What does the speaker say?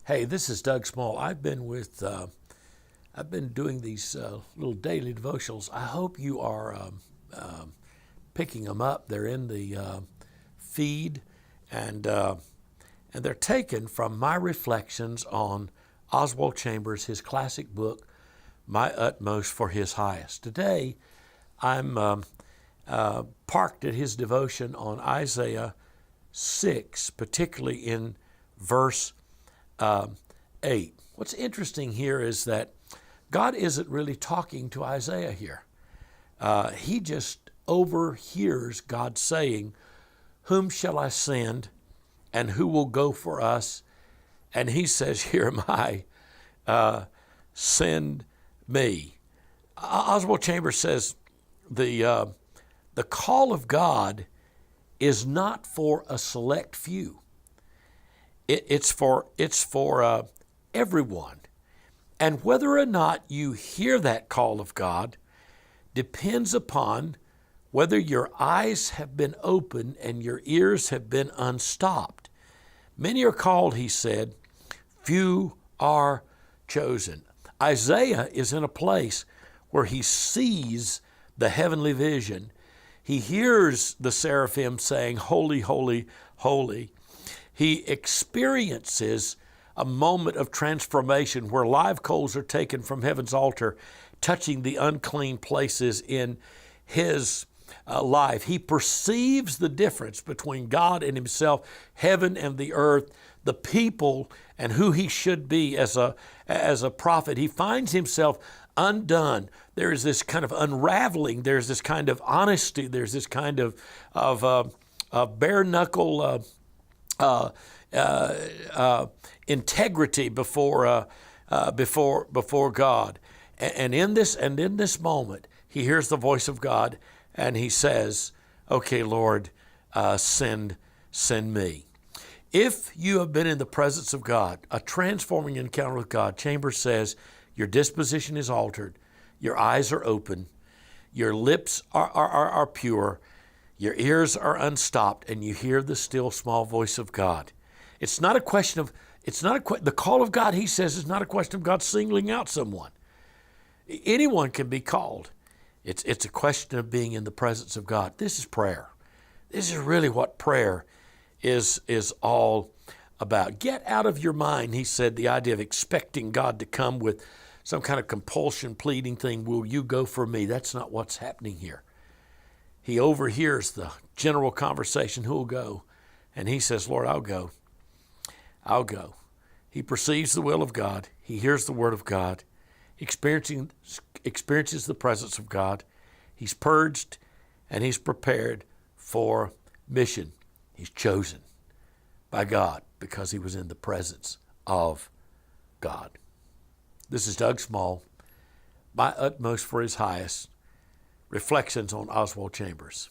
Hey, this is Doug Small. I've been doing these little daily devotionals. I hope you are picking them up. They're in the feed, and they're taken from my reflections on Oswald Chambers, his classic book, My Utmost for His Highest. Today, I'm parked at his devotion on Isaiah 6, particularly in verse 8. What's interesting here is that God isn't really talking to Isaiah here. He just overhears God saying, "Whom shall I send, and who will go for us?" And he says, "Here am I, send me." Oswald Chambers says the call of God is not for a select few. It's for everyone. And whether or not you hear that call of God depends upon whether your eyes have been opened and your ears have been unstopped. Many are called, he said, few are chosen. Isaiah is in a place where he sees the heavenly vision. He hears the seraphim saying, "Holy, holy, holy." He experiences a moment of transformation where live coals are taken from heaven's altar, touching the unclean places in his life. He perceives the difference between God and himself, heaven and the earth, the people and who he should be as a prophet. He finds himself undone. There is this kind of unraveling. There's this kind of honesty. There's this kind of bare knuckle integrity before God. And in this moment, he hears the voice of God, and he says, "Okay, Lord, send me." If you have been in the presence of God, a transforming encounter with God, Chambers says your disposition is altered, your eyes are open, your lips are pure, your ears are unstopped, and you hear the still small voice of God. It's not a question of, the call of God, he says, is not a question of God singling out someone. Anyone can be called. It's a question of being in the presence of God. This is prayer. This is really what prayer is all about. Get out of your mind, he said, the idea of expecting God to come with some kind of compulsion pleading thing. Will you go for me? That's not what's happening here. He overhears the general conversation, who will go? And he says, "Lord, I'll go. I'll go." He perceives the will of God. He hears the word of God. Experiences the presence of God. He's purged and he's prepared for mission. He's chosen by God because he was in the presence of God. This is Doug Small, My Utmost for His Highest. Reflections on Oswald Chambers.